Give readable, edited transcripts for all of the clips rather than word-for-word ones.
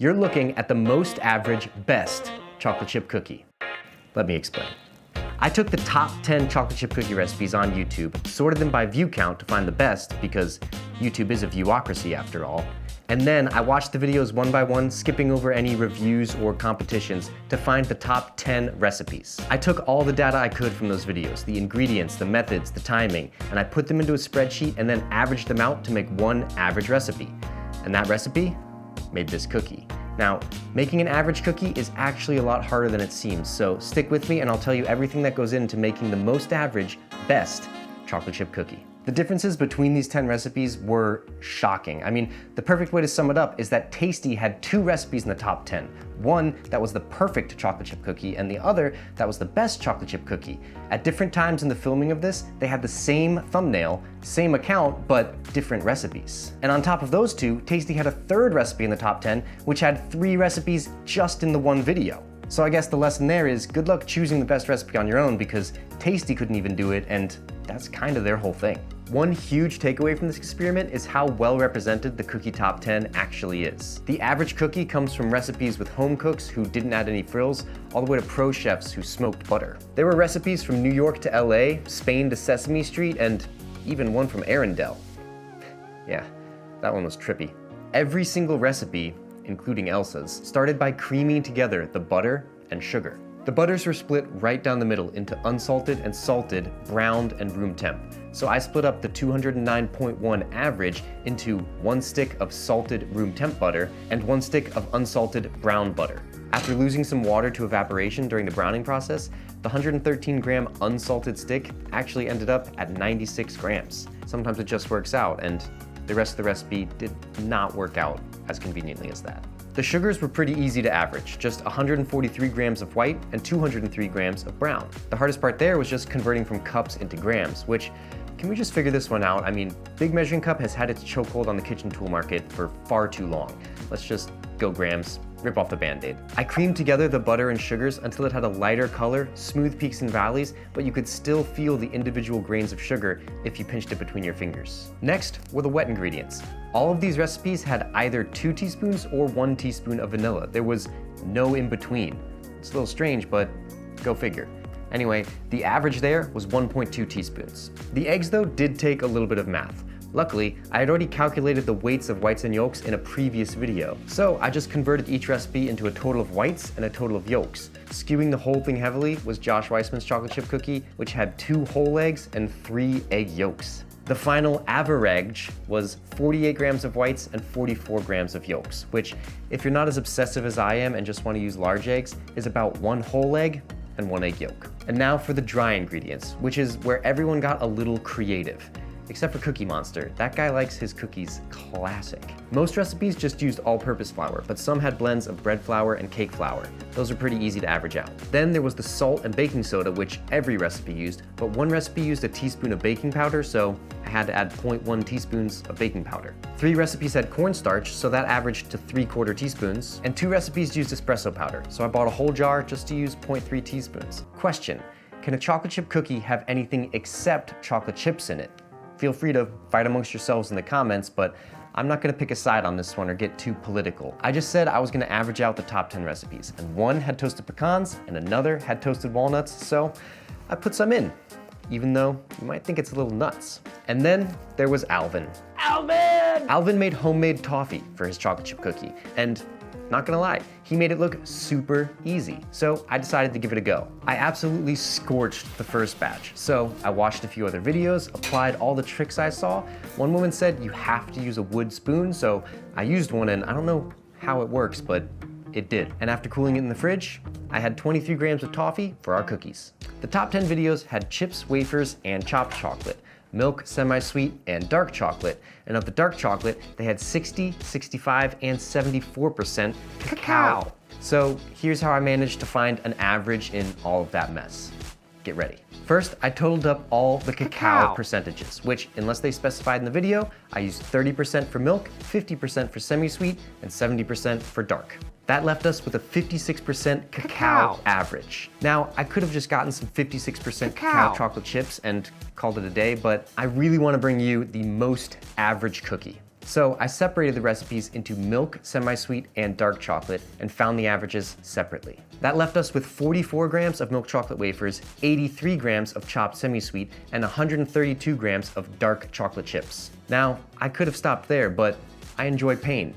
You're looking at the most average, best chocolate chip cookie. Let me explain. I took the top 10 chocolate chip cookie recipes on YouTube, sorted them by view count to find the best, because YouTube is a viewocracy after all, and then I watched the videos one by one, skipping over any reviews or competitions to find the top 10 recipes. I took all the data I could from those videos, the ingredients, the methods, the timing, and I put them into a spreadsheet and then averaged them out to make one average recipe. And that recipe made this cookie. Now, making an average cookie is actually a lot harder than it seems, so stick with me and I'll tell you everything that goes into making the most average, best chocolate chip cookie. The differences between these 10 recipes were shocking. I mean, the perfect way to sum it up is that Tasty had 2 recipes in the top 10. One that was the perfect chocolate chip cookie, and the other that was the best chocolate chip cookie. At different times in the filming of this, they had the same thumbnail, same account, but different recipes. And on top of those two, Tasty had a 3rd recipe in the top 10, which had 3 recipes just in the one video. So I guess the lesson there is good luck choosing the best recipe on your own, because Tasty couldn't even do it, and that's kind of their whole thing. One huge takeaway from this experiment is how well represented the cookie top 10 actually is. The average cookie comes from recipes with home cooks who didn't add any frills, all the way to pro chefs who smoked butter. There were recipes from New York to LA, Spain to Sesame Street, and even one from Arendelle. Yeah, that one was trippy. Every single recipe, including Elsa's, started by creaming together the butter and sugar. The butters were split right down the middle into unsalted and salted, browned, and room temp. So I split up the 209.1 average into 1 stick of salted room temp butter and 1 stick of unsalted brown butter. After losing some water to evaporation during the browning process, the 113 gram unsalted stick actually ended up at 96 grams. Sometimes it just works out, and the rest of the recipe did not work out as conveniently as that. The sugars were pretty easy to average, just 143 grams of white and 203 grams of brown. The hardest part there was just converting from cups into grams, which, can we just figure this one out? I mean, Big Measuring Cup has had its chokehold on the kitchen tool market for far too long. Let's just go grams, rip off the Band-Aid. I creamed together the butter and sugars until it had a lighter color, smooth peaks and valleys, but you could still feel the individual grains of sugar if you pinched it between your fingers. Next were the wet ingredients. All of these recipes had either 2 teaspoons or 1 teaspoon of vanilla. There was no in between. It's a little strange, but go figure. Anyway, the average there was 1.2 teaspoons. The eggs though did take a little bit of math. Luckily, I had already calculated the weights of whites and yolks in a previous video, so I just converted each recipe into a total of whites and a total of yolks. Skewing the whole thing heavily was Josh Weissman's chocolate chip cookie, which had 2 whole eggs and 3 egg yolks. The final average was 48 grams of whites and 44 grams of yolks, which, if you're not as obsessive as I am and just want to use large eggs, is about 1 whole egg and 1 egg yolk. And now for the dry ingredients, which is where everyone got a little creative. Except for Cookie Monster. That guy likes his cookies classic. Most recipes just used all-purpose flour, but some had blends of bread flour and cake flour. Those are pretty easy to average out. Then there was the salt and baking soda, which every recipe used, but one recipe used a teaspoon of baking powder, so I had to add 0.1 teaspoons of baking powder. 3 recipes had corn starch, so that averaged to 3/4 teaspoons, and 2 recipes used espresso powder, so I bought a whole jar just to use 0.3 teaspoons. Question: can a chocolate chip cookie have anything except chocolate chips in it? Feel free to fight amongst yourselves in the comments, but I'm not gonna pick a side on this one or get too political. I just said I was gonna average out the top 10 recipes, and one had toasted pecans and another had toasted walnuts, so I put some in, even though you might think it's a little nuts. And then there was Alvin. Alvin made homemade toffee for his chocolate chip cookie, and not gonna lie, he made it look super easy, so I decided to give it a go. I absolutely scorched the first batch, so I watched a few other videos, applied all the tricks I saw. One woman said you have to use a wood spoon, so I used one, and I don't know how it works, but it did. And after cooling it in the fridge, I had 23 grams of toffee for our cookies. The top 10 videos had chips, wafers, and chopped chocolate, milk, semi-sweet, and dark chocolate. And of the dark chocolate, they had 60, 65, and 74% cacao. So here's how I managed to find an average in all of that mess. Get ready. First, I totaled up all the cacao percentages, which, unless they specified in the video, I used 30% for milk, 50% for semi-sweet, and 70% for dark. That left us with a 56% cacao average. Now, I could have just gotten some 56% cacao chocolate chips and called it a day, but I really want to bring you the most average cookie. So I separated the recipes into milk, semi-sweet, and dark chocolate and found the averages separately. That left us with 44 grams of milk chocolate wafers, 83 grams of chopped semi-sweet, and 132 grams of dark chocolate chips. Now, I could have stopped there, but I enjoy pain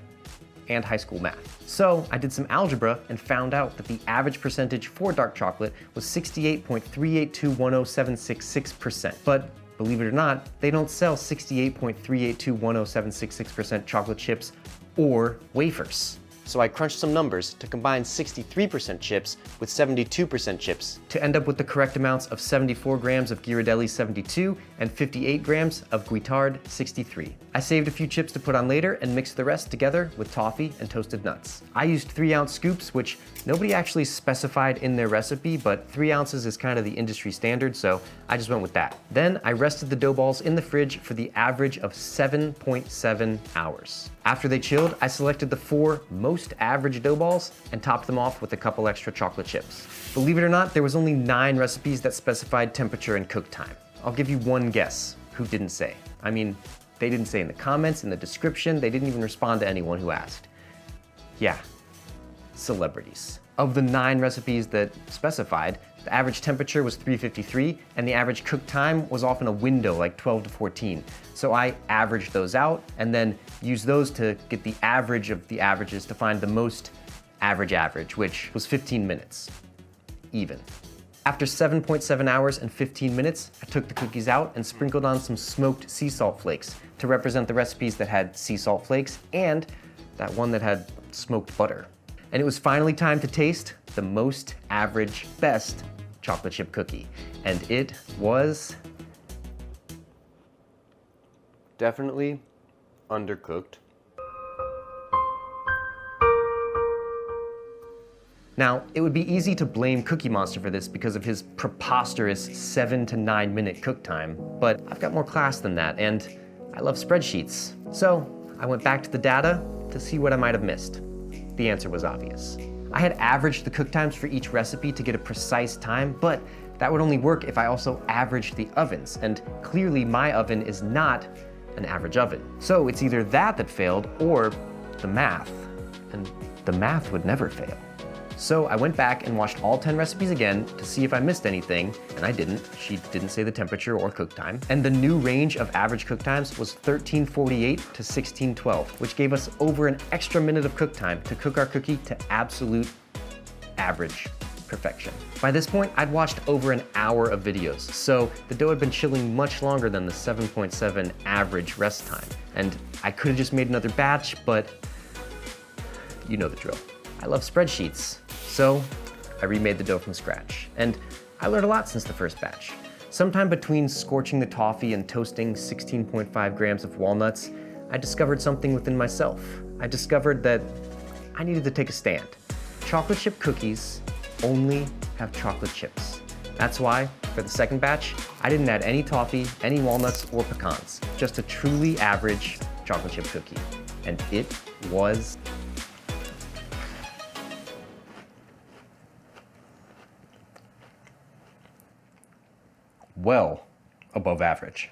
and high school math. So I did some algebra and found out that the average percentage for dark chocolate was 68.3821076%. But believe it or not, they don't sell 68.3821076% chocolate chips or wafers. So I crunched some numbers to combine 63% chips with 72% chips to end up with the correct amounts of 74 grams of Ghirardelli 72 and 58 grams of Guittard 63. I saved a few chips to put on later and mixed the rest together with toffee and toasted nuts. I used 3-ounce scoops, which nobody actually specified in their recipe, but 3 ounces is kind of the industry standard, so I just went with that. Then I rested the dough balls in the fridge for the average of 7.7 hours. After they chilled, I selected the 4 most average dough balls and topped them off with a couple extra chocolate chips. Believe it or not, there was only 9 recipes that specified temperature and cook time. I'll give you one guess who didn't say. I mean, they didn't say in the comments, in the description, they didn't even respond to anyone who asked. Yeah, celebrities. Of the 9 recipes that specified, the average temperature was 353, and the average cook time was often a window, like 12 to 14. So I averaged those out, and then used those to get the average of the averages to find the most average, which was 15 minutes. Even. After 7.7 hours and 15 minutes, I took the cookies out and sprinkled on some smoked sea salt flakes to represent the recipes that had sea salt flakes and that one that had smoked butter. And it was finally time to taste the most average, best chocolate chip cookie. And it was definitely undercooked. Now, it would be easy to blame Cookie Monster for this because of his preposterous 7 to 9 minute cook time, but I've got more class than that, and I love spreadsheets. So I went back to the data to see what I might have missed. The answer was obvious. I had averaged the cook times for each recipe to get a precise time, but that would only work if I also averaged the ovens, and clearly my oven is not an average oven. So it's either that failed or the math, and the math would never fail. So I went back and watched all 10 recipes again to see if I missed anything, and I didn't. She didn't say the temperature or cook time. And the new range of average cook times was 1348 to 1612, which gave us over an extra minute of cook time to cook our cookie to absolute average perfection. By this point, I'd watched over an hour of videos, so the dough had been chilling much longer than the 7.7 average rest time. And I could have just made another batch, but you know the drill. I love spreadsheets, so I remade the dough from scratch. And I learned a lot since the first batch. Sometime between scorching the toffee and toasting 16.5 grams of walnuts, I discovered something within myself. I discovered that I needed to take a stand. Chocolate chip cookies only have chocolate chips. That's why, for the second batch, I didn't add any toffee, any walnuts, or pecans. Just a truly average chocolate chip cookie. And it was well above average.